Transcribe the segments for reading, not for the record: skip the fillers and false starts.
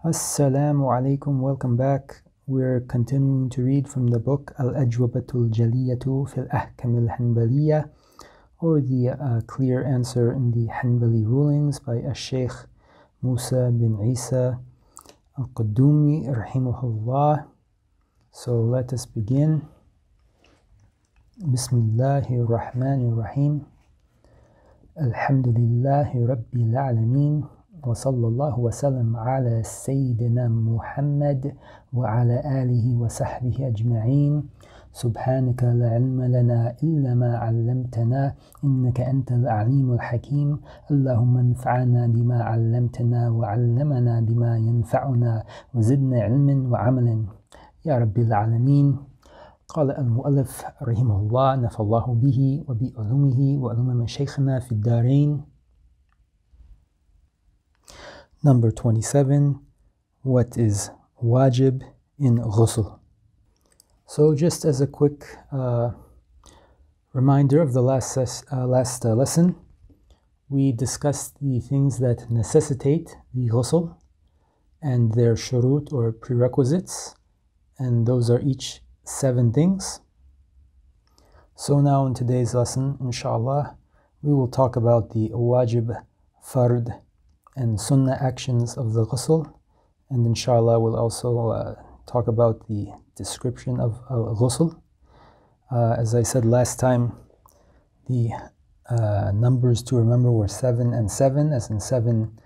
Assalamu alaikum, welcome back. We're continuing to read from the book al-Ajwaba al-Jaliya fi al-Ahkam al-Hanbaliya, or the clear answer in the Hanbali Rulings by Sheikh Musa bin Issa al-Qaddoomi rahimahullah. So let us begin. Bismillahir Rahmanir Rahim. Alhamdulillahi Rabbil Alameen. وصلى الله وسلم على سيدنا محمد وعلى آله وصحبه أجمعين. سبحانك لا علم لنا إلا ما علمتنا إنك أنت العليم الحكيم. اللهم انفعنا بما علمتنا وعلمنا بما ينفعنا وزدنا علما وعملا يا رب العالمين. قال المؤلف رحمه الله نفع الله به وبعلومه وعلوم مشايخنا في الدارين. Number 27, what is Wajib in Ghusl? So just as a quick reminder of the last lesson, we discussed the things that necessitate the Ghusl and their shurut or prerequisites, and those are each 7 things. So now in today's lesson, inshallah, we will talk about the Wajib, Fardh and Sunna actions of the Ghusl, and inshallah we'll also talk about the description of al-Ghusl. As I said last time, the numbers to remember were 7 and 7, as in 7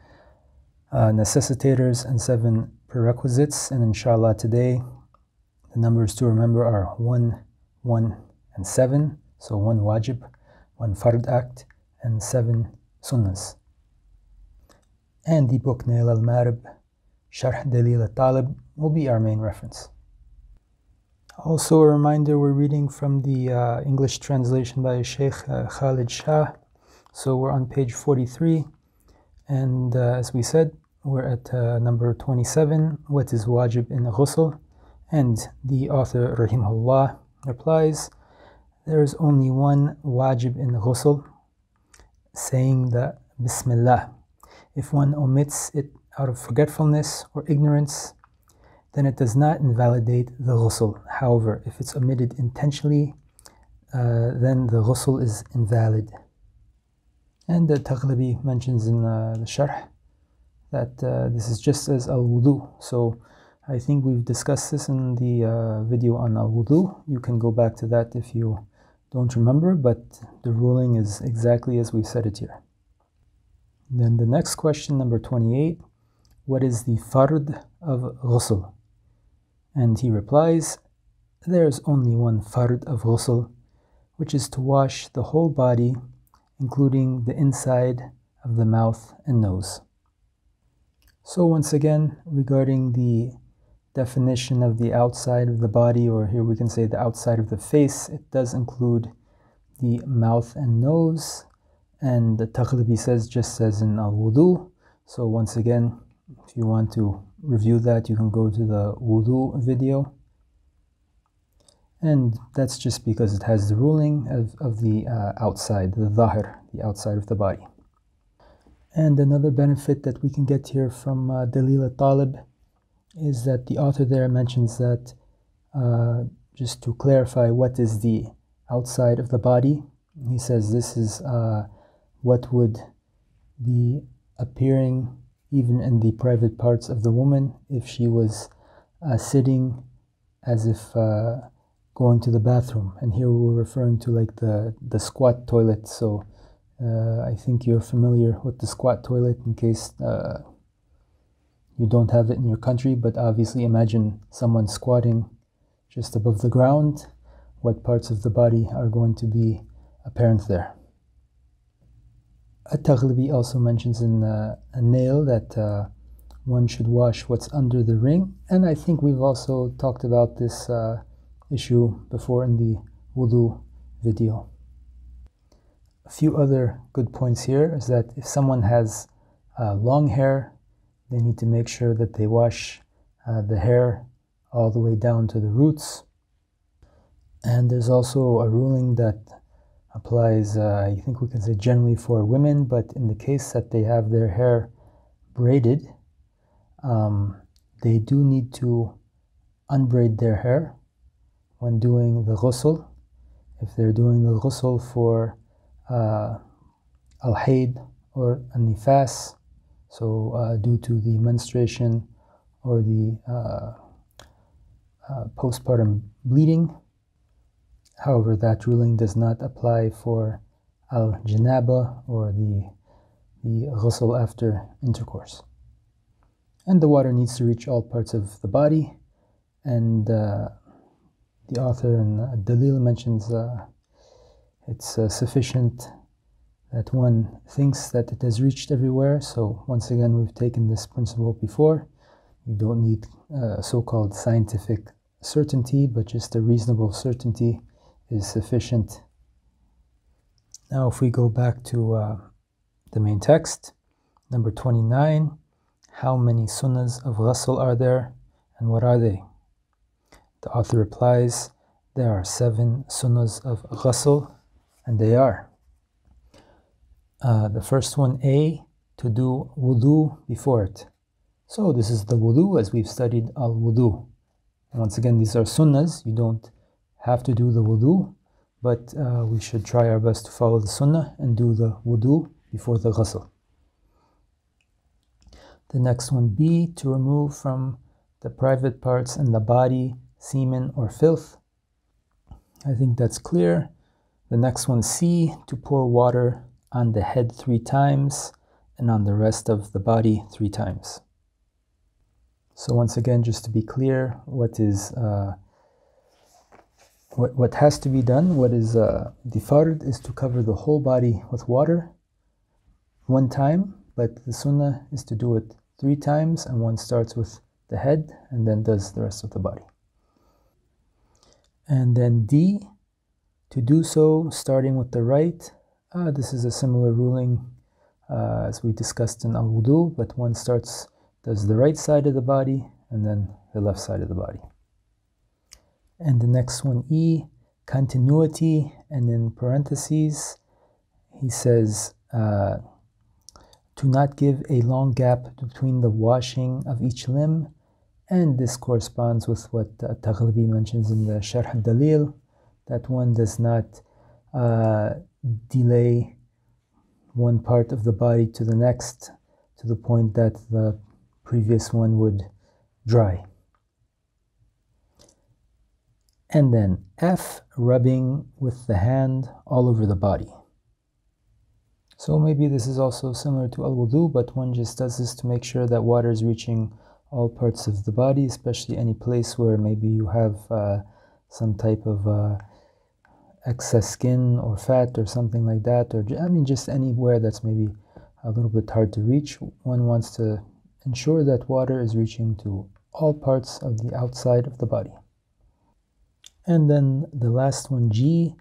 necessitators and 7 prerequisites, and inshallah today the numbers to remember are 1, 1 and 7, so 1 wajib, 1 fard act, and 7 sunnahs. And the book Nail al-Marib, Sharh Dalil al-Talib will be our main reference. Also a reminder, we're reading from the English translation by Sheikh Khalid Shah. So we're on page 43, and as we said, we're at number 27, what is Wajib in Ghusl? And the author, rahimahullah, replies, there is only one Wajib in Ghusl, saying the Bismillah. If one omits it out of forgetfulness or ignorance, then it does not invalidate the ghusl. However, if it's omitted intentionally, then the ghusl is invalid. And the Taghlibi mentions in the Sharh that this is just as al-wudu. So I think we've discussed this in the video on al-wudu. You can go back to that if you don't remember, but the ruling is exactly as we said it here. Then the next question, number 28, what is the fard of ghusl? And he replies, there is only one fard of ghusl, which is to wash the whole body, including the inside of the mouth and nose. So once again, regarding the definition of the outside of the body, or here we can say the outside of the face, it does include the mouth and nose. And the Taghlibi says just as in al-wudu. So once again, if you want to review that, you can go to the wudu video. And that's just because it has the ruling of the outside, the dhahir, the outside of the body. And another benefit that we can get here from Dalil al-Talib is that the author there mentions that, just to clarify what is the outside of the body, he says this is what would be appearing even in the private parts of the woman if she was sitting as if going to the bathroom. And here we're referring to like the squat toilet. So I think you're familiar with the squat toilet in case you don't have it in your country, but obviously imagine someone squatting just above the ground. What parts of the body are going to be apparent there? At-Taghlibi also mentions in a nail that one should wash what's under the ring, and I think we've also talked about this issue before in the wudu video. A few other good points here is that if someone has long hair, they need to make sure that they wash the hair all the way down to the roots. And there's also a ruling that applies, I think we can say generally for women, but in the case that they have their hair braided, they do need to unbraid their hair when doing the ghusl. If they're doing the ghusl for al-hayd or al-nifas, so due to the menstruation or the postpartum bleeding. However, that ruling does not apply for al-janaba or the ghusl after intercourse. And the water needs to reach all parts of the body, and the author in Dalil mentions it's sufficient that one thinks that it has reached everywhere. So once again, we've taken this principle before. You don't need so-called scientific certainty, but just a reasonable certainty is sufficient. Now if we go back to the main text, number 29, how many sunnahs of ghusl are there and what are they? The author replies, there are 7 sunnahs of ghusl, and they are the first one, A, to do wudu before it. So this is the wudu as we've studied al-wudu. Once again, these are sunnahs. You don't have to do the wudu, but we should try our best to follow the sunnah and do the wudu before the ghusl. The next one, B, to remove from the private parts in the body semen or filth. I think that's clear. The next one, C, to pour water on the head 3 times and on the rest of the body 3 times. So once again, just to be clear, what has to be done, what is the fard is to cover the whole body with water 1 time, but the sunnah is to do it 3 times, and one starts with the head and then does the rest of the body. And then D, to do so starting with the right. This is a similar ruling as we discussed in al-wudu, but one does the right side of the body and then the left side of the body. And the next one, E, continuity, and in parentheses he says to not give a long gap between the washing of each limb, and this corresponds with what Taghlibi mentions in the Sharh al-Dalil, that one does not delay one part of the body to the next to the point that the previous one would dry. And then F, rubbing with the hand all over the body. So maybe this is also similar to al-wudu, but one just does this to make sure that water is reaching all parts of the body, especially any place where maybe you have some type of excess skin or fat or something like that, or just anywhere that's maybe a little bit hard to reach. One wants to ensure that water is reaching to all parts of the outside of the body. And then the last one, G,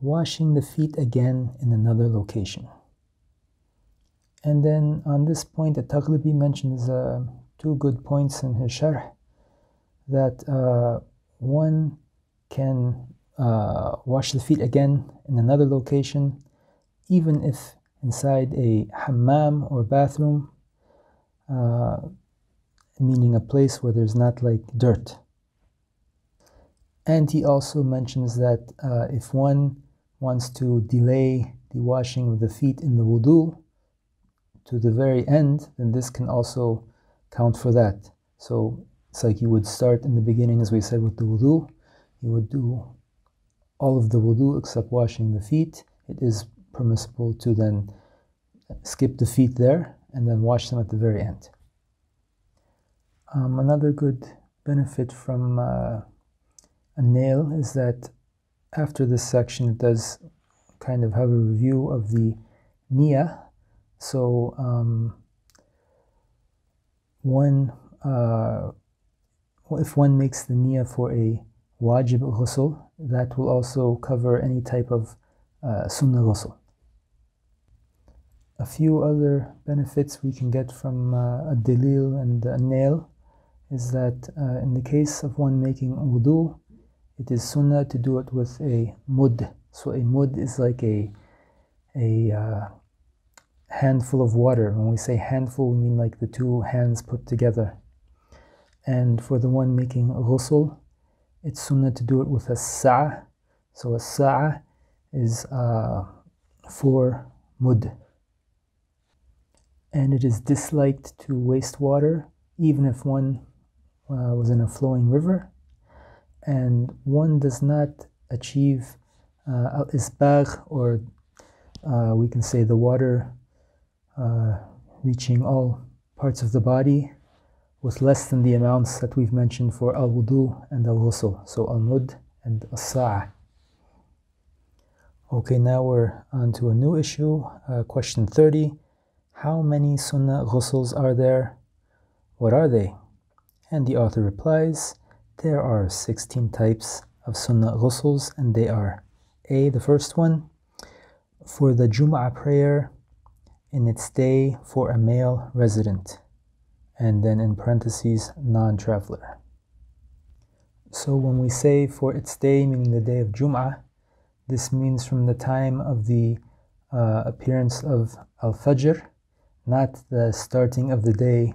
washing the feet again in another location. And then on this point, the Taghlibi mentions 2 good points in his sharh, that one can wash the feet again in another location, even if inside a hammam or bathroom, meaning a place where there's not like dirt. And he also mentions that if one wants to delay the washing of the feet in the wudu to the very end, then this can also count for that. So it's like you would start in the beginning, as we said, with the wudu. You would do all of the wudu except washing the feet. It is permissible to then skip the feet there and then wash them at the very end. Another good benefit from a nail is that after this section it does kind of have a review of the niyyah. So if one makes the niyyah for a Wajib ghusl, that will also cover any type of sunnah ghusl. A few other benefits we can get from a dalil and a nail is that in the case of one making wudu, it is sunnah to do it with a mud. So a mud is like a handful of water. When we say handful, we mean like the 2 hands put together. And for the one making ghusl, it's sunnah to do it with a sa'a. So a sa'a is 4 mud. And it is disliked to waste water, even if one was in a flowing river. And one does not achieve al-isbagh, or we can say the water reaching all parts of the body, with less than the amounts that we've mentioned for al-wudu and al-ghusl. So al-mud and al-sa'a. Okay, now we're on to a new issue, question 30. How many sunnah ghusls are there? What are they? And the author replies, there are 16 types of sunnah ghusls, and they are: A, the first one, for the Jum'ah prayer in its day for a male resident, and then in parentheses, non-traveler. So when we say for its day, meaning the day of Jum'ah, this means from the time of the appearance of al-Fajr, not the starting of the day,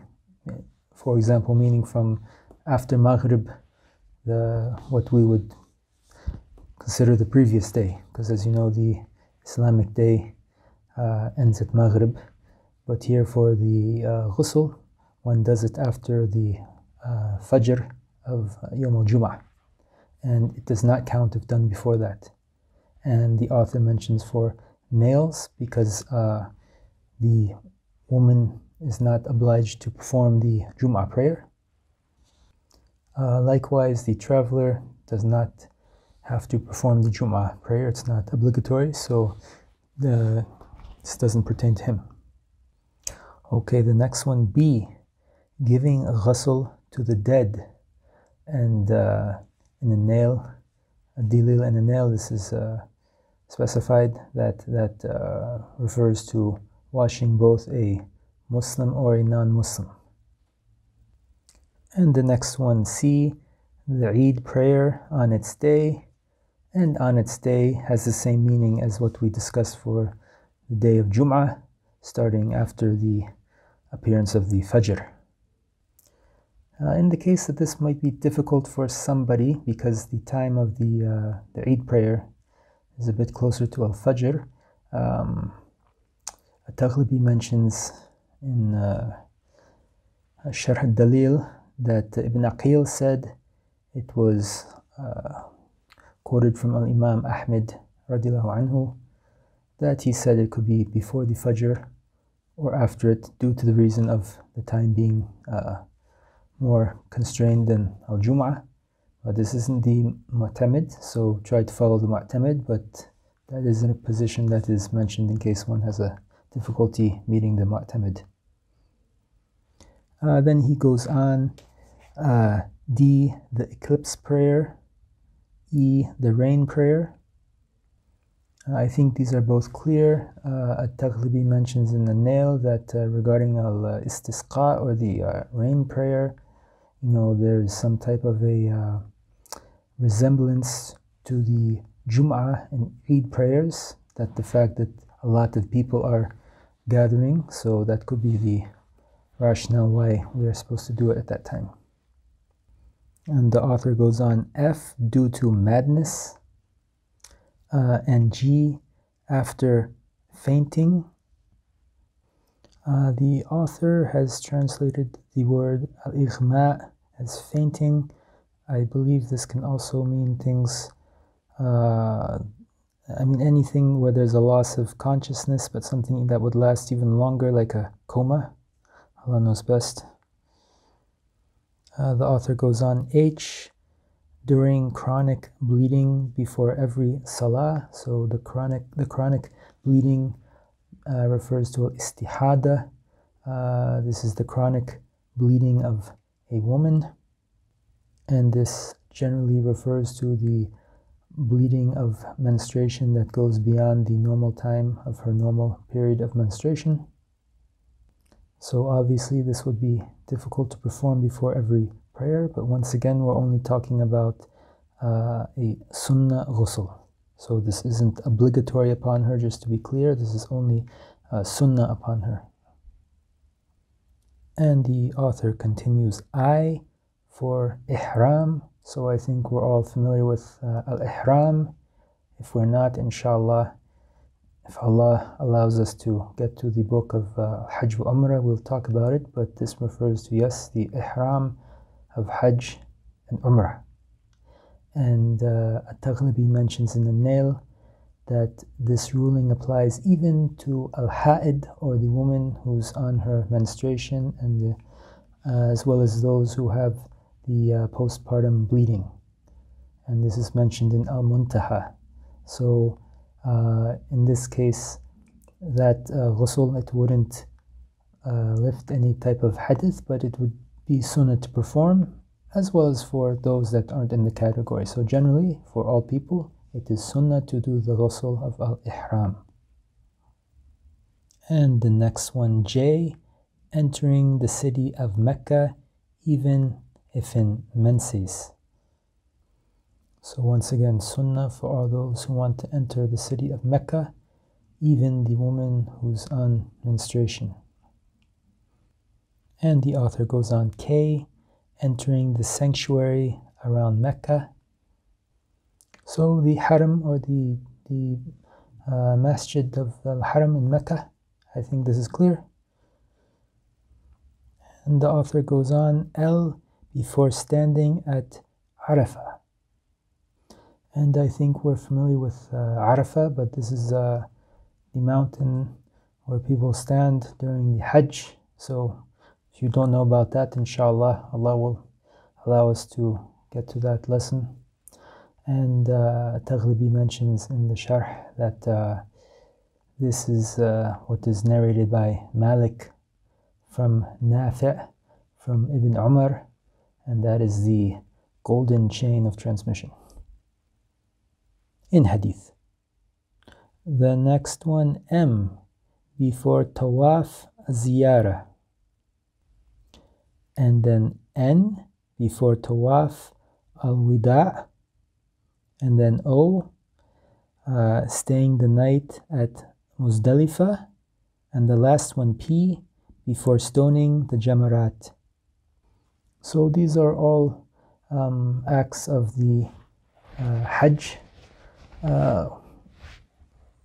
for example, meaning from after Maghrib, what we would consider the previous day, because as you know, the Islamic day ends at Maghrib. But here for the Ghusl, one does it after the Fajr of Yawm al-Jum'ah, and it does not count if done before that. And the author mentions for males because the woman is not obliged to perform the Jum'ah prayer. Likewise, the traveler does not have to perform the Jum'ah prayer. It's not obligatory, so this doesn't pertain to him. Okay, the next one, B, giving ghusl to the dead. And in a nail, a dilil and a nail, this is specified that refers to washing both a Muslim or a non-Muslim. And the next one, C, the Eid prayer on its day. And on its day has the same meaning as what we discussed for the day of Jum'ah, starting after the appearance of the Fajr. In the case that this might be difficult for somebody because the time of the Eid prayer is a bit closer to al-Fajr, At-Taghlibi mentions in Sharh al-Dalil that Ibn Aqil said it was quoted from Al-Imam Ahmed radiallahu anhu that he said it could be before the Fajr or after it, due to the reason of the time being more constrained than al-Jum'ah. But this isn't the Mu'tamid, so try to follow the Mu'tamid, but that is in a position that is mentioned in case one has a difficulty meeting the Mu'tamid. Then he goes on, D, the eclipse prayer, E, the rain prayer. I think these are both clear. At-Taghlibi mentions in the nail that regarding al-istisqa, or the rain prayer, there's some type of a resemblance to the Jum'ah and Eid prayers, that the fact that a lot of people are gathering, so that could be the rationale why we are supposed to do it at that time. And the author goes on, F, due to madness, and G, after fainting. The author has translated the word al-ighma as fainting. I believe this can also mean things, anything where there's a loss of consciousness, but something that would last even longer, like a coma. Allah knows best. The author goes on, H, during chronic bleeding before every salah. So the chronic bleeding refers to istihada. This is the chronic bleeding of a woman, and this generally refers to the bleeding of menstruation that goes beyond the normal time of her normal period of menstruation. So obviously this would be difficult to perform before every prayer, but once again we're only talking about a sunnah ghusl. So this isn't obligatory upon her, just to be clear. This is only sunnah upon her. And the author continues, I, for ihram. So I think we're all familiar with al-ihram. If we're not, inshallah, if Allah allows us to get to the book of Hajj wa Umrah, we'll talk about it. But this refers to, yes, the ihram of Hajj and Umrah. And At-Taghlibi mentions in the nail that this ruling applies even to al-ha'id, or the woman who's on her menstruation, and as well as those who have the postpartum bleeding. And this is mentioned in al-Muntaha. So in this case, that ghusl, it wouldn't lift any type of hadith, but it would be sunnah to perform, as well as for those that aren't in the category. So generally, for all people, it is sunnah to do the ghusl of al-ihram. And the next one, J, entering the city of Mecca, even if in menses. So once again, sunnah for all those who want to enter the city of Mecca, even the woman who's on menstruation. And the author goes on, K, entering the sanctuary around Mecca. So the haram, or the masjid of al-haram in Mecca, I think this is clear. And the author goes on, L, before standing at Arafah. And I think we're familiar with Arafah, but this is the mountain where people stand during the Hajj. So if you don't know about that, inshallah, Allah will allow us to get to that lesson. And Taghlibi mentions in the Sharh that this is what is narrated by Malik from Nafi' from Ibn Umar, and that is the golden chain of transmission in hadith. The next one, M, before tawaf ziyarah. And then N, before tawaf al-wida'. And then O, staying the night at Muzdalifah. And the last one, P, before stoning the Jamarat. So these are all acts of the Hajj.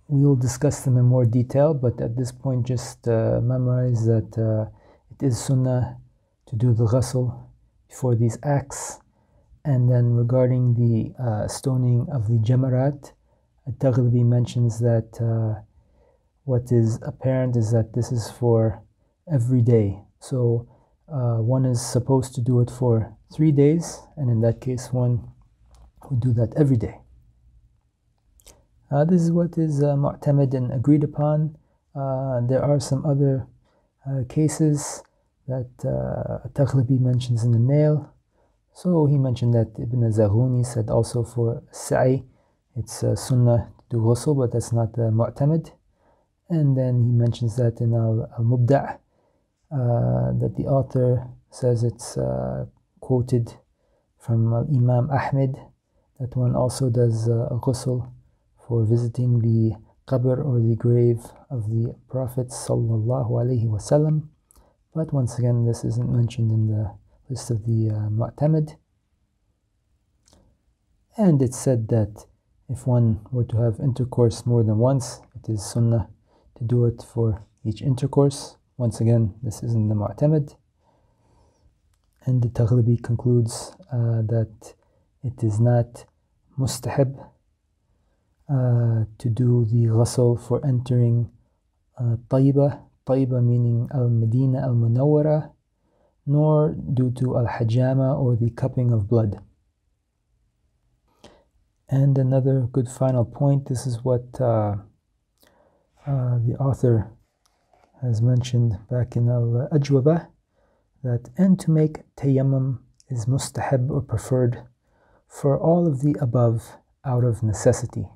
We will discuss them in more detail, but at this point just memorize that it is sunnah to do the ghusl before these acts. And then regarding the stoning of the Jamarat, At-Taghlibi mentions that what is apparent is that this is for every day. So one is supposed to do it for 3 days, and in that case one would do that every day. This is what is mu'tamad and agreed upon. There are some other cases that Taghlibi mentions in the nail. So he mentioned that Ibn Zaghuni said also for sa'i, it's sunnah to do ghusl, but that's not mu'tamad. And then he mentions that in al-Mubda' that the author says it's quoted from Imam Ahmed that one also does a ghusl for visiting the qabr, or the grave of the Prophet sallallahu alaihi wasallam. But once again, this isn't mentioned in the list of the mu'tamad. And it's said that if one were to have intercourse more than once, it is sunnah to do it for each intercourse. Once again, this isn't the mu'tamad. And the Taghlibi concludes that it is not mustahab to do the ghusl for entering Tayyibah, meaning al-Medina al-Munawwara, nor due to al-Hajama, or the cupping of blood. And another good final point, this is what the author has mentioned back in al-Ajwabah, that and to make tayammum is mustahab, or preferred, for all of the above out of necessity.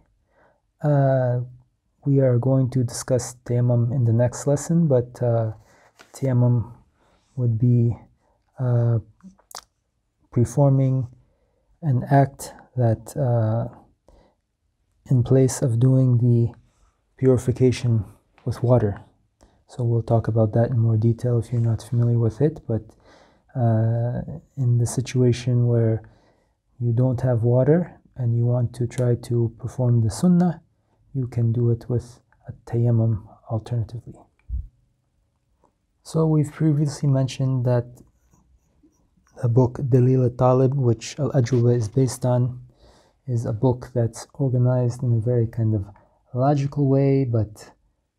We are going to discuss tayammum in the next lesson, but tayammum would be performing an act that in place of doing the purification with water. So we'll talk about that in more detail if you're not familiar with it, but in the situation where you don't have water and you want to try to perform the sunnah, you can do it with a tayammum alternatively. So we've previously mentioned that the book Dalil al-Talib, which al-Ajouba is based on, is a book that's organized in a very kind of logical way, but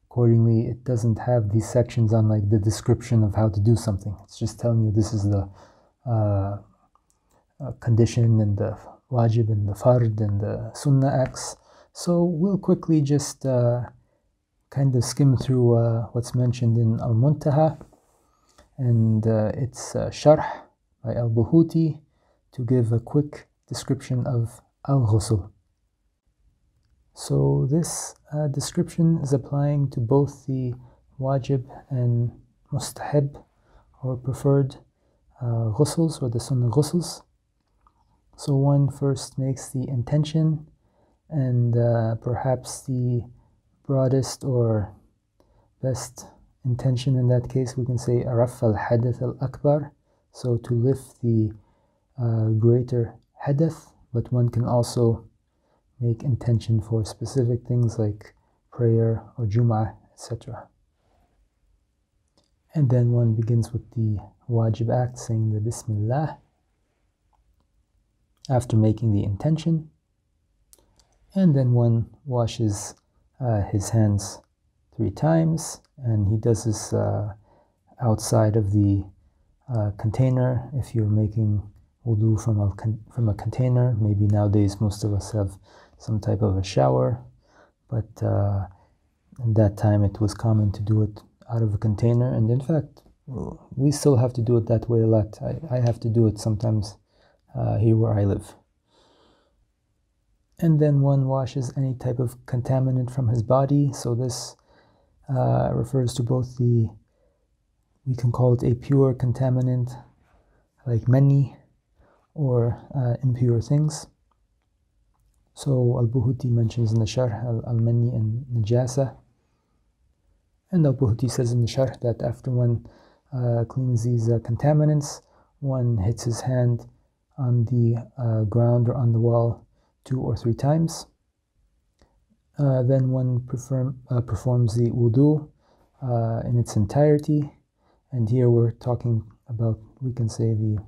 accordingly it doesn't have these sections on like the description of how to do something. It's just telling you this is the condition and the Wajib and the Fardh and the Sunna acts. So we'll quickly just kind of skim through what's mentioned in Al-Muntaha, and it's Sharh by Al-Buhuti to give a quick description of Al-Ghusl. So this description is applying to both the Wajib and Mustahib or preferred ghusls or the Sunnah ghusls. So one first makes the intention, and perhaps the broadest or best intention in that case we can say Araf al-Hadath al-Akbar, so to lift the greater hadath, but one can also make intention for specific things like prayer or Jum'ah, etc. And then one begins with the Wajib act, saying the Bismillah after making the intention, and then one washes his hands 3 times, and he does this outside of the container. If you're making wudu from a container, maybe nowadays most of us have some type of a shower, but in that time it was common to do it out of a container, and in fact we still have to do it that way a lot. I have to do it sometimes here where I live. And then one washes any type of contaminant from his body. So this refers to both we can call it a pure contaminant like mani, or impure things. So Al-Buhuti mentions in the Sharh al-Mani and Najasa, and Al-Buhuti says in the Sharh that after one cleans these contaminants, one hits his hand on the ground or on the wall 2 or 3 times. Then one performs the wudu in its entirety, and here we're talking about, we can say, the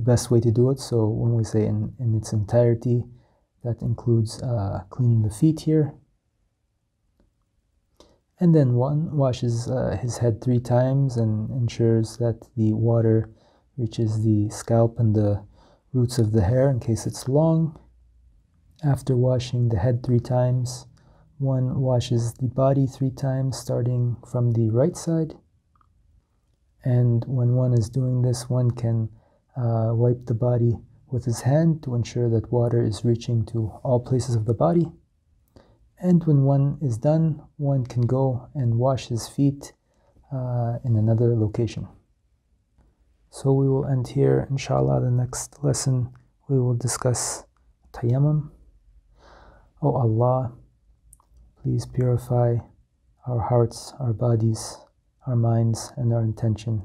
best way to do it. So when we say in its entirety, that includes cleaning the feet here. And then one washes his head 3 times and ensures that the water reaches the scalp and the roots of the hair in case it's long. After washing the head 3 times, one washes the body 3 times, starting from the right side. And when one is doing this, one can wipe the body with his hand to ensure that water is reaching to all places of the body. And when one is done, one can go and wash his feet in another location. So we will end here. Inshallah, the next lesson we will discuss tayammum. O Allah, please purify our hearts, our bodies, our minds, and our intention.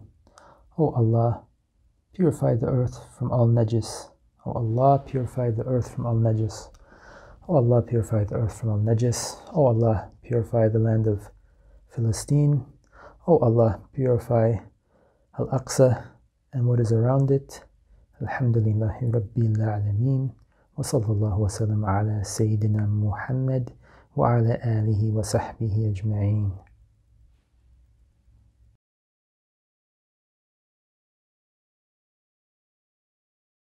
O Allah, purify the earth from all najis. O Allah, purify the earth from all najis. O Allah, purify the earth from all najis. O Allah, purify the land of Palestine. O Allah, purify Al-Aqsa and what is around it. Alhamdulillahi Rabbil Alameen. Wa sallallahu wa sallam ala Sayyidina Muhammad wa ala alihi wa sahbihi ajma'een.